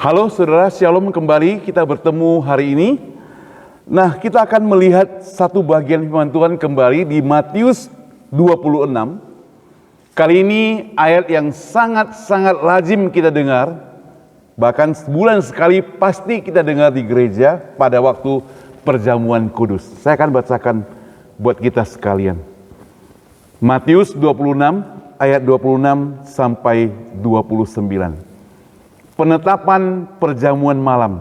Halo saudara, shalom kembali, kita bertemu hari ini. Nah, kita akan melihat satu bagian firman Tuhan kembali di Matius 26. Kali ini ayat yang sangat-sangat lazim kita dengar, bahkan sebulan sekali pasti kita dengar di gereja pada waktu perjamuan kudus. Saya akan bacakan buat kita sekalian. Matius 26 ayat 26 sampai 29. Penetapan perjamuan malam.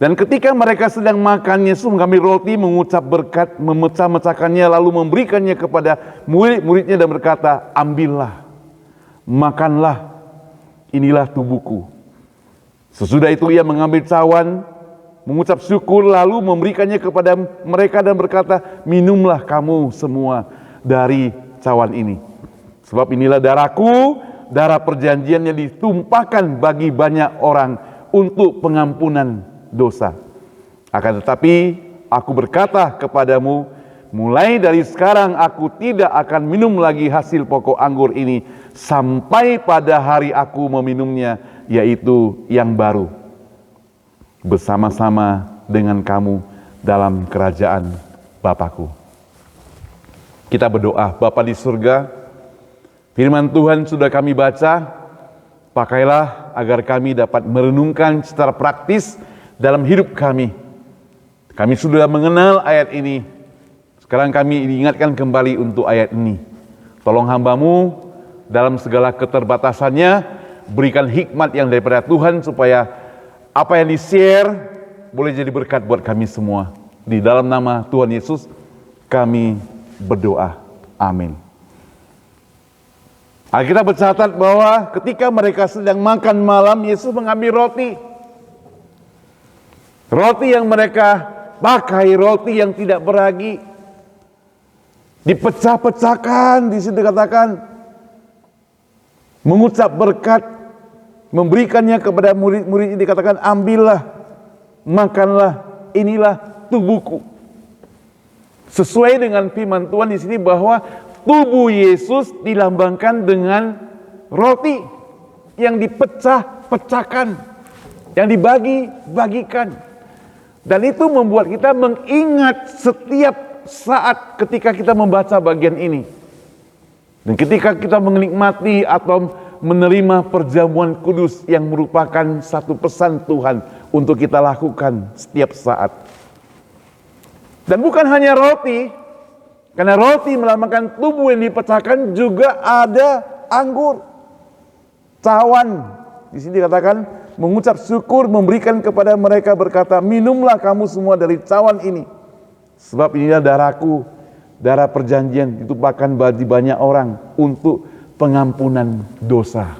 Dan ketika mereka sedang makan, Yesus mengambil roti, mengucap berkat, memecah-mecahkannya, lalu memberikannya kepada murid-muridnya dan berkata, ambillah, makanlah, inilah tubuhku. Sesudah itu ia mengambil cawan, mengucap syukur, lalu memberikannya kepada mereka dan berkata, minumlah kamu semua dari cawan ini. Sebab inilah darahku, darah perjanjian yang ditumpahkan bagi banyak orang untuk pengampunan dosa. Akan tetapi aku berkata kepadamu, mulai dari sekarang aku tidak akan minum lagi hasil pokok anggur ini sampai pada hari aku meminumnya, yaitu yang baru bersama-sama dengan kamu dalam kerajaan Bapakku. Kita berdoa. Bapa di surga, firman Tuhan sudah kami baca, pakailah agar kami dapat merenungkan secara praktis dalam hidup kami. Kami sudah mengenal ayat ini, sekarang kami diingatkan kembali untuk ayat ini. Tolong hamba-Mu dalam segala keterbatasannya, berikan hikmat yang daripada Tuhan supaya apa yang di-share boleh jadi berkat buat kami semua. Di dalam nama Tuhan Yesus kami berdoa. Amin. Alkitab bercatat bahwa ketika mereka sedang makan malam, Yesus mengambil roti. Roti yang mereka pakai, roti yang tidak beragi, dipecah-pecahkan, di situ dikatakan, mengucap berkat, memberikannya kepada murid-murid, dikatakan, ambillah, makanlah, inilah tubuhku. Sesuai dengan firman Tuhan di sini bahwa tubuh Yesus dilambangkan dengan roti yang dipecah-pecahkan, yang dibagi-bagikan. Dan itu membuat kita mengingat setiap saat ketika kita membaca bagian ini. Dan ketika kita menikmati atau menerima perjamuan kudus yang merupakan satu pesan Tuhan untuk kita lakukan setiap saat. Dan bukan hanya roti, karena roti melambangkan tubuh yang dipecahkan, juga ada anggur, cawan. Di sini dikatakan mengucap syukur, memberikan kepada mereka berkata, minumlah kamu semua dari cawan ini. Sebab inilah darahku, darah perjanjian ditumpahkan bagi banyak orang untuk pengampunan dosa.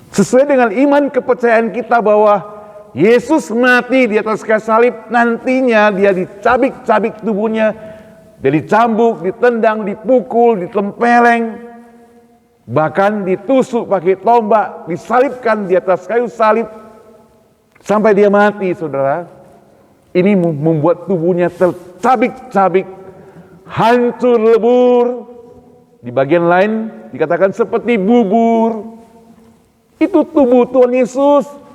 Sesuai dengan iman kepercayaan kita bahwa Yesus mati di atas kayu salib, nantinya dia dicabik-cabik tubuhnya, dia dicambuk, ditendang, dipukul, ditempeleng, bahkan ditusuk pakai tombak, disalibkan di atas kayu salib sampai dia mati, saudara. Ini membuat tubuhnya tercabik-cabik, hancur lebur. Di bagian lain dikatakan seperti bubur. Itu tubuh Tuhan Yesus.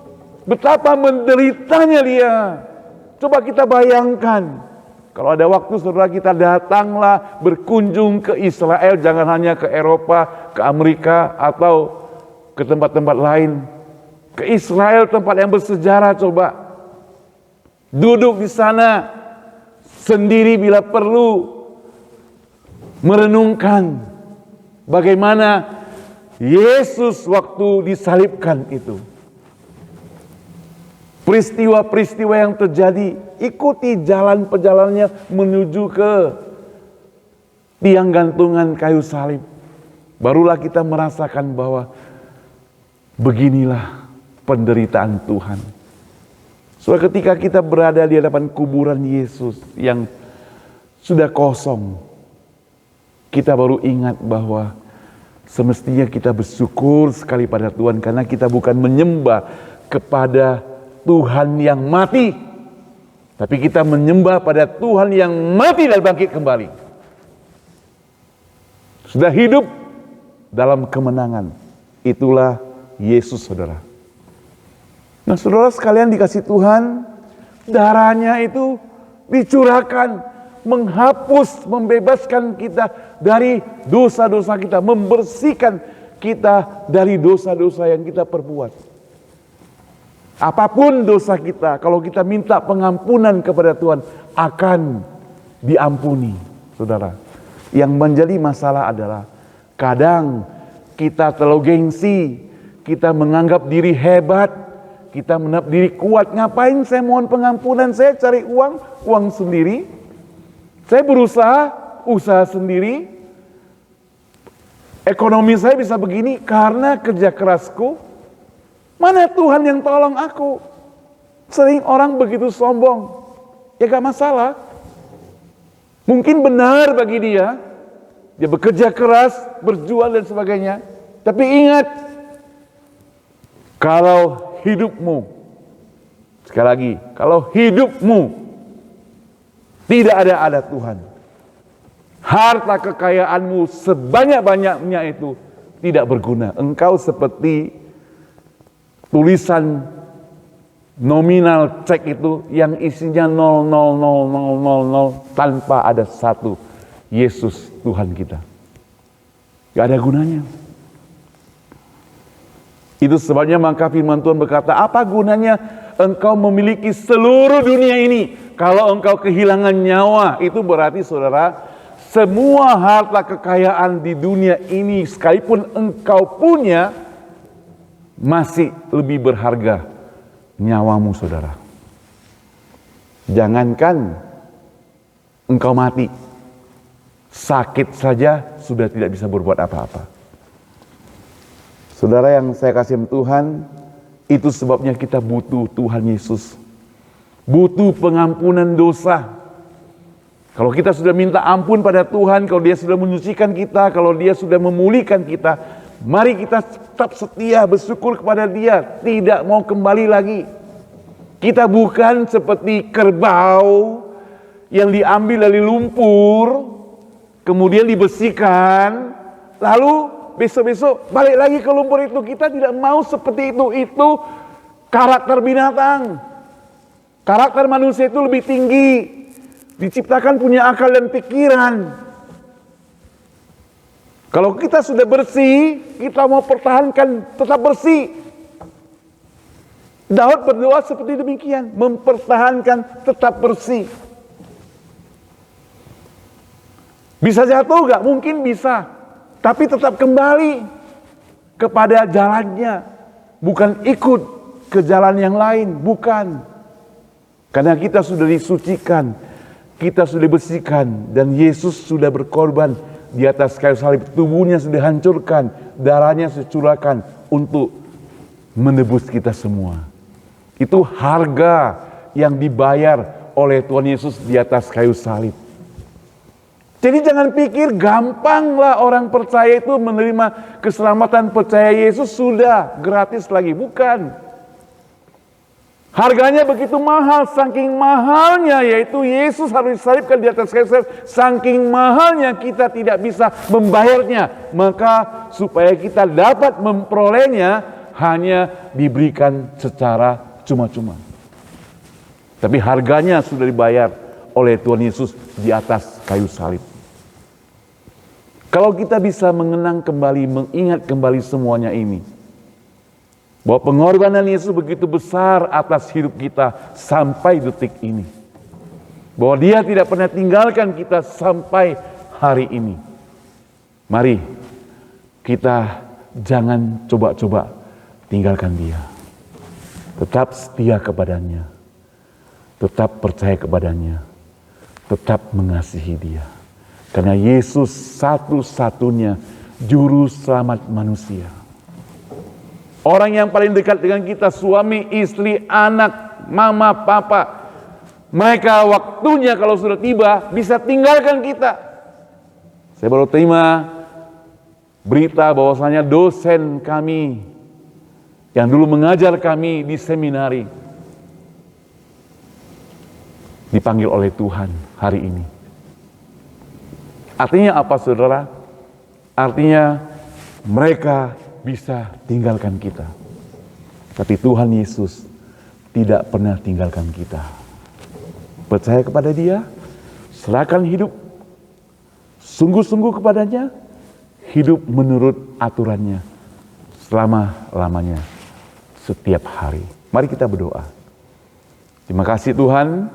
Betapa menderitanya dia. Coba kita bayangkan. Kalau ada waktu saudara, kita datanglah berkunjung ke Israel. Jangan hanya ke Eropa, ke Amerika, atau ke tempat-tempat lain. Ke Israel, tempat yang bersejarah, coba. Duduk di sana sendiri bila perlu. Merenungkan bagaimana Yesus waktu disalibkan itu. Peristiwa-peristiwa yang terjadi, ikuti jalan perjalanannya menuju ke tiang gantungan kayu salib. Barulah kita merasakan bahwa beginilah penderitaan Tuhan. Soalnya ketika kita berada di hadapan kuburan Yesus yang sudah kosong, kita baru ingat bahwa semestinya kita bersyukur sekali pada Tuhan, karena kita bukan menyembah kepada Tuhan yang mati, tapi kita menyembah pada Tuhan yang mati dan bangkit kembali. Sudah hidup dalam kemenangan. Itulah Yesus, saudara. Nah, saudara sekalian dikasih Tuhan, darahnya itu dicurahkan, menghapus, membebaskan kita dari dosa-dosa kita, membersihkan kita dari dosa-dosa yang kita perbuat. Apapun dosa kita, kalau kita minta pengampunan kepada Tuhan, akan diampuni, saudara. Yang menjadi masalah adalah kadang kita terlalu gengsi, kita menganggap diri hebat, kita menganggap diri kuat. Ngapain saya mohon pengampunan? Saya cari uang sendiri. Saya berusaha, usaha sendiri. Ekonomi saya bisa begini karena kerja kerasku. Mana Tuhan yang tolong aku? Sering orang begitu sombong. Ya gak masalah. Mungkin benar bagi dia. Dia bekerja keras, berjuang dan sebagainya. Tapi ingat, kalau hidupmu, sekali lagi, kalau hidupmu tidak ada Tuhan, harta kekayaanmu sebanyak-banyaknya itu tidak berguna. Engkau seperti tulisan nominal cek itu yang isinya 0,00000 tanpa ada satu Yesus Tuhan kita. Gak ada gunanya. Itu sebabnya maka firman Tuhan berkata, apa gunanya engkau memiliki seluruh dunia ini kalau engkau kehilangan nyawa? Itu berarti saudara, semua harta kekayaan di dunia ini sekalipun engkau punya, masih lebih berharga nyawamu, saudara. Jangankan engkau mati, sakit saja sudah tidak bisa berbuat apa-apa. Saudara yang saya kasih Tuhan, itu sebabnya kita butuh Tuhan Yesus. Butuh pengampunan dosa. Kalau kita sudah minta ampun pada Tuhan, kalau dia sudah menyucikan kita, kalau dia sudah memulihkan kita, mari kita tetap setia bersyukur kepada dia, tidak mau kembali lagi. Kita bukan seperti kerbau yang diambil dari lumpur, kemudian dibersihkan, lalu besok-besok balik lagi ke lumpur itu. Kita tidak mau seperti itu. Itu karakter binatang. Karakter manusia itu lebih tinggi. Diciptakan punya akal dan pikiran. Kalau kita sudah bersih, kita mau pertahankan tetap bersih. Daud berdoa seperti demikian, mempertahankan tetap bersih. Bisa jatuh gak? Mungkin bisa. Tapi tetap kembali kepada jalannya. Bukan ikut ke jalan yang lain, bukan. Karena kita sudah disucikan, kita sudah bersihkan, dan Yesus sudah berkorban di atas kayu salib. Tubuhnya sudah hancurkan, darahnya sudah curahkan untuk menebus kita semua. Itu harga yang dibayar oleh Tuhan Yesus di atas kayu salib. Jadi jangan pikir gampanglah orang percaya itu menerima keselamatan, percaya Yesus sudah gratis lagi. Bukan. Harganya begitu mahal, saking mahalnya yaitu Yesus harus disalibkan di atas kayu salib. Saking mahalnya kita tidak bisa membayarnya. Maka supaya kita dapat memperolehnya hanya diberikan secara cuma-cuma. Tapi harganya sudah dibayar oleh Tuhan Yesus di atas kayu salib. Kalau kita bisa mengenang kembali, mengingat kembali semuanya ini, bahwa pengorbanan Yesus begitu besar atas hidup kita sampai detik ini, bahwa dia tidak pernah tinggalkan kita sampai hari ini. Mari kita jangan coba-coba tinggalkan dia. Tetap setia kepadanya, tetap percaya kepadanya, tetap mengasihi dia. Karena Yesus satu-satunya juru selamat manusia. Orang yang paling dekat dengan kita, suami, istri, anak, mama, papa. Mereka waktunya kalau sudah tiba bisa tinggalkan kita. Saya baru terima berita bahwasanya dosen kami yang dulu mengajar kami di seminari dipanggil oleh Tuhan hari ini. Artinya apa, saudara? Artinya mereka bisa tinggalkan kita. Tapi Tuhan Yesus tidak pernah tinggalkan kita. Percaya kepada Dia, serahkan hidup sungguh-sungguh kepadanya, hidup menurut aturannya selama-lamanya, setiap hari. Mari kita berdoa. Terima kasih Tuhan,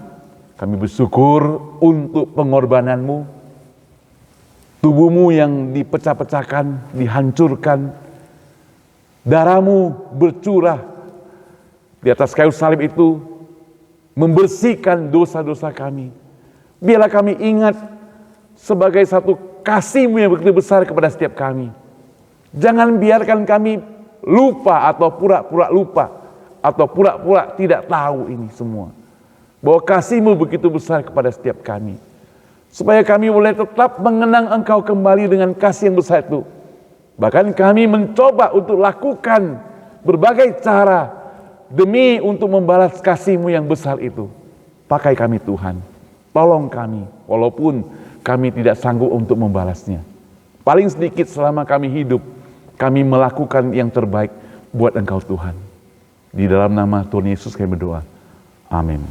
kami bersyukur untuk pengorbanan-Mu, tubuh-Mu yang dipecah-pecahkan, dihancurkan, darah-Mu bercurah di atas kayu salib itu, membersihkan dosa-dosa kami. Biarlah kami ingat sebagai satu kasih-Mu yang begitu besar kepada setiap kami. Jangan biarkan kami lupa atau pura-pura lupa, atau pura-pura tidak tahu ini semua. Bahwa kasih-Mu begitu besar kepada setiap kami. Supaya kami boleh tetap mengenang Engkau kembali dengan kasih yang besar itu. Bahkan kami mencoba untuk lakukan berbagai cara demi untuk membalas kasih-Mu yang besar itu. Pakai kami Tuhan, tolong kami, walaupun kami tidak sanggup untuk membalasnya. Paling sedikit selama kami hidup, kami melakukan yang terbaik buat Engkau Tuhan. Di dalam nama Tuhan Yesus kami berdoa. Amin.